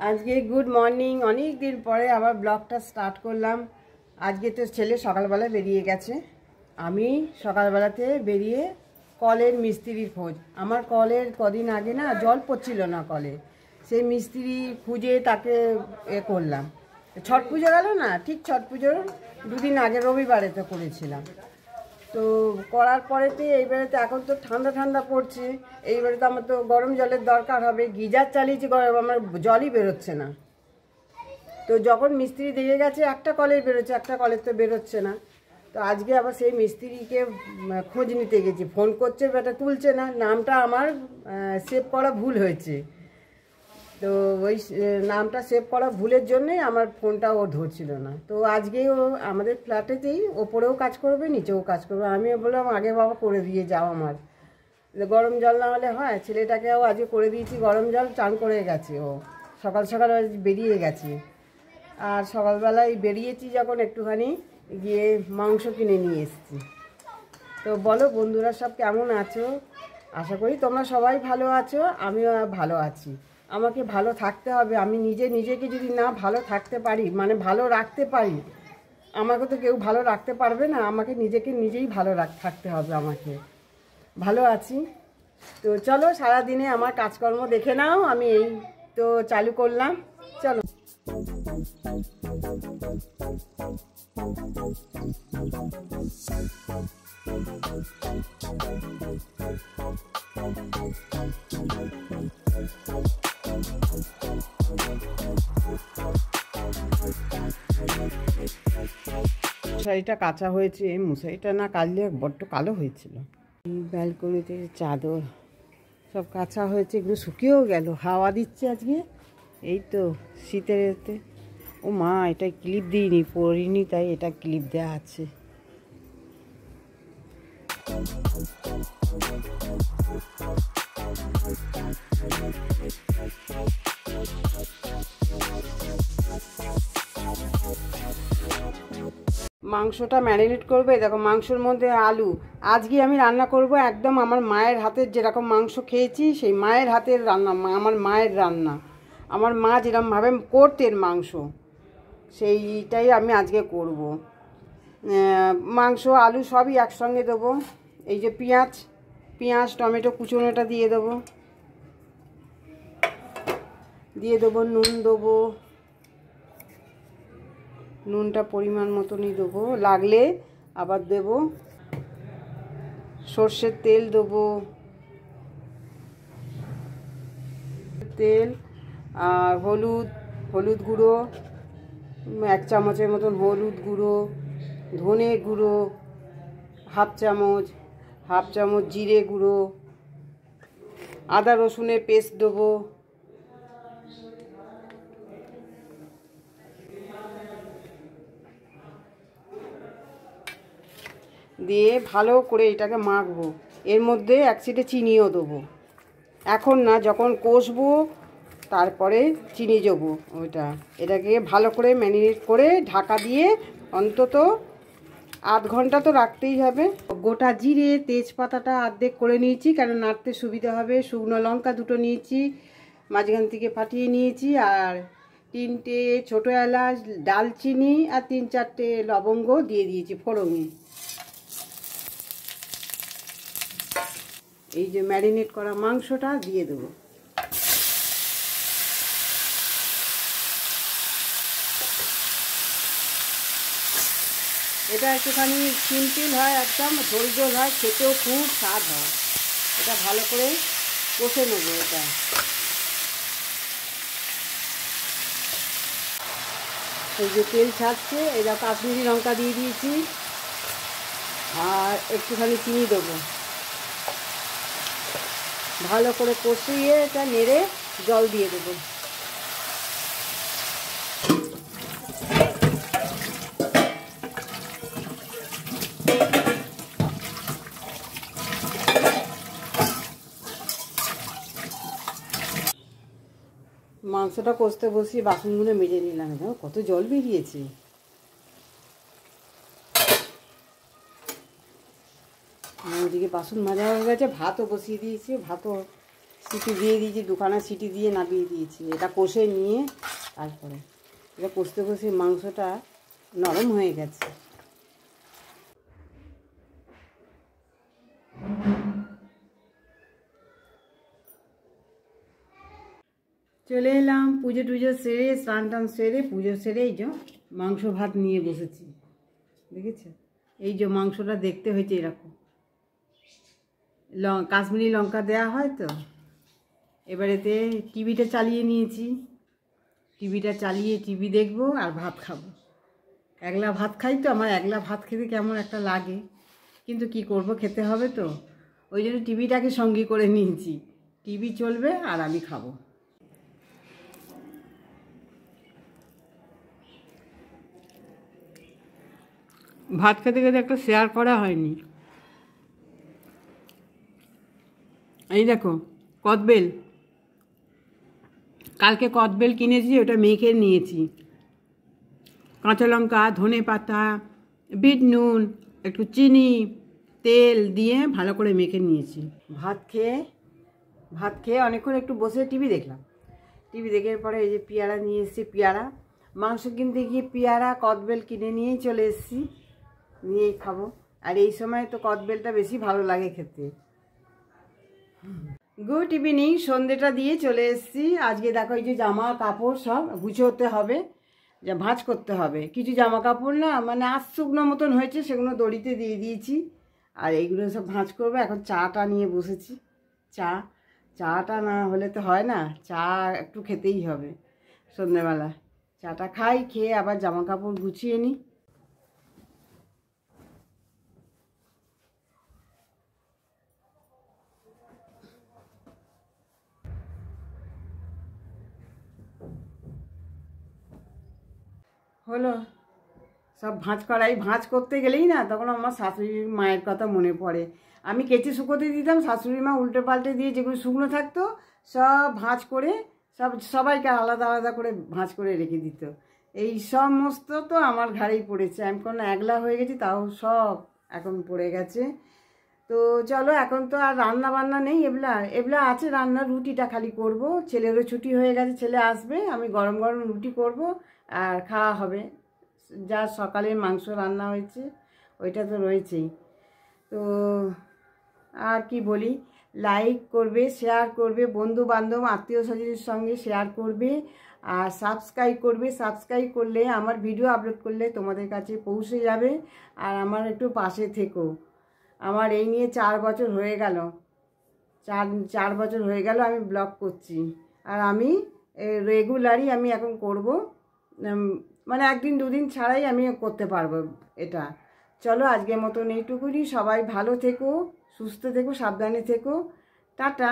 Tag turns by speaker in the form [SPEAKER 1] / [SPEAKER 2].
[SPEAKER 1] আজকে good morning. অনেক দিন পরে আবার ব্লগটা স্টার্ট করলাম। আজকে তো ছেলে সকালবেলা বেরিয়ে গেছে, আমি সকালবেলাতে বেরিয়ে কলের মিস্ত্রির খোঁজ। আমার কলের কদিন আগে না জল পড়ছিল না কলে, সেই মিস্ত্রি খুঁজে তাকে করলাম। ছট পুজো গেল না, ঠিক ছট পুজোর দুদিন আগে রবিবারে তো করেছিলাম। তো করার পরেতে এইবারে তো এখন তো ঠান্ডা ঠান্ডা পড়ছে, এইবারে তো আমার তো গরম জলের দরকার হবে। গিজার চালিয়েছি, আমার জলই বেরোচ্ছে না। তো যখন মিস্ত্রি দিয়ে গেছে একটা কলের বেরোচ্ছে, একটা কলের তো বেরোচ্ছে না। তো আজকে আবার সেই মিস্ত্রিকে খোঁজ নিতে গেছি, ফোন করছে বেটা তুলছে না, নামটা আমার সেভ করা ভুল হয়েছে। তো ওই নামটা সেভ করা ভুলের জন্যই আমার ফোনটা ও ধরছিল না। তো আজকেই ও আমাদের ফ্ল্যাটেতেই ওপরেও কাজ করবে, নিচেও কাজ করবে। আমি বললাম আগে বাবা করে দিয়ে যাও, আমার গরম জল না হলে হয়। ছেলেটাকেও আজকে করে দিয়েছি গরম জল, চান করে গেছে ও, সকাল সকাল বেরিয়ে গেছে। আর সকালবেলায় বেরিয়েছি যখন একটুখানি গিয়ে মাংস কিনে নিয়ে এসেছি। তো বলো বন্ধুরা সব কেমন আছো? আশা করি তোমরা সবাই ভালো আছো, আমিও ভালো আছি। আমাকে ভালো থাকতে হবে। আমি নিজেকে যদি না ভালো থাকতে পারি, মানে ভালো রাখতে পারি, আমাকে তো কেউ ভালো রাখতে পারবে না। আমাকে নিজেই ভালো থাকতে হবে। আমাকে ভালো আছি। তো চলো সারাদিনে আমার কাজকর্ম দেখে নাও। আমি এই তো চালু করলাম, চলো। মশারিটা কাঁচা হয়েছে, মশারিটা না কাটলে বড্ড কালো হয়েছিল। ব্যালকনিতে চাদর সব কাঁচা হয়েছে, এগুলো শুকিয়েও গেল, হাওয়া দিচ্ছে আজকে। এই তো শীতের এতে। ও মা, এটা ক্লিপ দিইনি, পরিনি, তাই এটা ক্লিপ দেওয়া আছে। মাংসটা ম্যারিনেট করবে। দেখো মাংসের মধ্যে আলু। আজকে আমি রান্না করব একদম আমার মায়ের হাতের, যেরকম মাংস খেয়েছি সেই মায়ের হাতের রান্না, আমার মায়ের রান্না। আমার মা যেরকমভাবে করতেন মাংস, সেইটাই আমি আজকে করব। মাংস আলু সবই একসঙ্গে দেবো। এই যে পেঁয়াজ টমেটো কুচোনোটা দিয়ে দেবো, নুন দেবো, নুনটা পরিমাণ মতনই দেবো, লাগলে আবার দেবো। সর্ষের তেল দেবো, আর হলুদ গুঁড়ো 1 চামচের মতন, হলুদ গুঁড়ো, ধনে গুঁড়ো হাফ চামচ, জিরে গুঁড়ো, আদা রসুনের পেস্ট দেবো, দিয়ে ভালো করে এটাকে মাখবো। এর মধ্যে 1 চিটে চিনিও দেবো, এখন না, যখন কষবো তারপরে চিনি দেবো। এটাকে ভালো করে ম্যারিনেট করে ঢাকা দিয়ে অন্তত আধ ঘন্টা তো রাখতেই হবে। গোটা জিরে তেজপাতাটা অর্ধেক করে নিয়েছি, কারণ নাড়তে সুবিধা হবে। শুকনো লঙ্কা 2টো নিয়েছি, মাঝখান থেকে ফাটিয়ে নিয়েছি, আর 3টে ছোটো এলাচ, ডালচিনি আর 3-4টে লবঙ্গ দিয়ে দিয়েছি ফোড়নে। এই যে ম্যারিনেট করা মাংসটা দিয়ে দেবো। এটা একটুখানি সিম্পল হয়, একদম ঝোল হয়, খেতেও খুব স্বাদ হয়। এটা ভালো করে কষে নেবো। এটা এই যে তেল ছাড়ছে, এটা কাশ্মীরি লঙ্কা দিয়ে দিয়েছি, আর একটুখানি চিনি দেবো। ভালো করে কষিয়ে এটা নেড়ে জল দিয়ে দেবো। মাংসটা কষতে বসিয়ে বাসনগুলো মেজে নিলাম। দেখো কত জল বেরিয়েছে। ওদিকে বাসন মাজা হয়ে গেছে, ভাতও বসিয়ে দিয়েছি, ভাতও সিটি দিয়ে দিয়েছি, দুখানা সিটি দিয়ে নামিয়ে দিয়েছি। এটা কষে নিয়ে তারপরে এটা কষতে কষতে মাংসটা নরম হয়ে গেছে। চলে এলাম পুজো টুজো সেরে, স্নান টান সেরে, পুজো সেরে এই যে মাংস ভাত নিয়ে বসেছি। দেখেছো, এই যে মাংসটা দেখতে হয়েছে এরকম, কাশ্মীরি লঙ্কা দেওয়া হয় তো। এবারেতে টিভিটা চালিয়ে নিয়েছি, টিভিটা চালিয়ে টিভি দেখবো আর ভাত খাবো। একলা ভাত খাই তো, আমার একলা ভাত খেতে কেমন একটা লাগে, কিন্তু কি করব, খেতে হবে তো। ওই জন্য টিভিটাকে সঙ্গী করে নিয়েছি, টিভি চলবে আর আমি খাবো। ভাত খেতে খেতে একটা শেয়ার করা হয়নি। এই দেখো কদবেল, কালকে কদবেল কিনেছি, ওটা মেখে নিয়েছি। কাঁচা লঙ্কা, ধনে পাতা, বিট নুন, একটু চিনি, তেল দিয়ে ভালো করে মেখে নিয়েছি। ভাত খেয়ে অনেকক্ষণ একটু বসে টিভি দেখলাম। টিভি দেখার পরে এই যে পেয়ারা নিয়ে এসেছি, পেয়ারা, মাংস কিনতে গিয়ে পেয়ারা কদবেল কিনে নিয়েই চলে এসেছি, নিয়েই খাবো। আর এই সময় তো কদবেলটা বেশি ভালো লাগে খেতে। গুড ইভিনিং, সন্ধ্যেটা দিয়ে চলে এসেছি। আজকে দেখো এই যে জামা কাপড় সব গুছোতে হবে, যা ভাঁজ করতে হবে। কিছু জামা কাপড় না মানে আজ শুকনো মতন হয়েছে, সেগুলো দড়িতে দিয়ে দিয়েছি, আর এইগুলো সব ভাঁজ করবো। এখন চাটা নিয়ে বসেছি। চাটা না হলে তো হয় না, চা একটু খেতেই হবে সন্ধ্যেবেলা। চাটা খাই, খেয়ে আবার জামা কাপড় গুছিয়ে নিই। হলো সব ভাঁজ করতে গেলেই না, তখন আমার শাশুড়ি মায়ের কথা মনে পড়ে। আমি কেচে শুকোতে দিতাম, শাশুড়ি মা উল্টে পাল্টে দিয়ে যেগুলো শুকনো থাকতো সব ভাঁজ করে সবাইকে আলাদা আলাদা করে ভাঁজ করে রেখে দিত। এই সমস্ত তো আমার ঘাড়েই পড়েছে। আমি কোনো একলা হয়ে গেছি, তাও সব এখন পড়ে গেছে। তো চলো, এখন তো আর রান্না বান্না নেই, এবলা আছে রান্না। রুটিটা খালি করব, ছেলেরও ছুটি হয়ে গেছে, ছেলে আসবে, আমি গরম গরম রুটি করব আর খাওয়া হবে। যা সকালের মাংস রান্না হয়েছে ওইটা তো রয়েছেই। তো আর কি বলি, লাইক করবে, শেয়ার করবে, বন্ধু বান্ধব আত্মীয় স্বজনের সঙ্গে শেয়ার করবে, আর সাবস্ক্রাইব করবে। সাবস্ক্রাইব করলে আমার ভিডিও আপলোড করলে তোমাদের কাছে পৌঁছে যাবে। আর আমার একটু পাশে থেকো। আমার এই নিয়ে 4 বছর হয়ে গেল, 4 বছর হয়ে গেল আমি ব্লগ করছি। আর আমি রেগুলারই আমি এখন করব, মানে একদিন দুদিন ছাড়াই আমি করতে পারবো এটা। চলো আজকের মতন এইটুকুনি। সবাই ভালো থেকো, সুস্থ থেকো, সাবধানে থেকো। টাটা।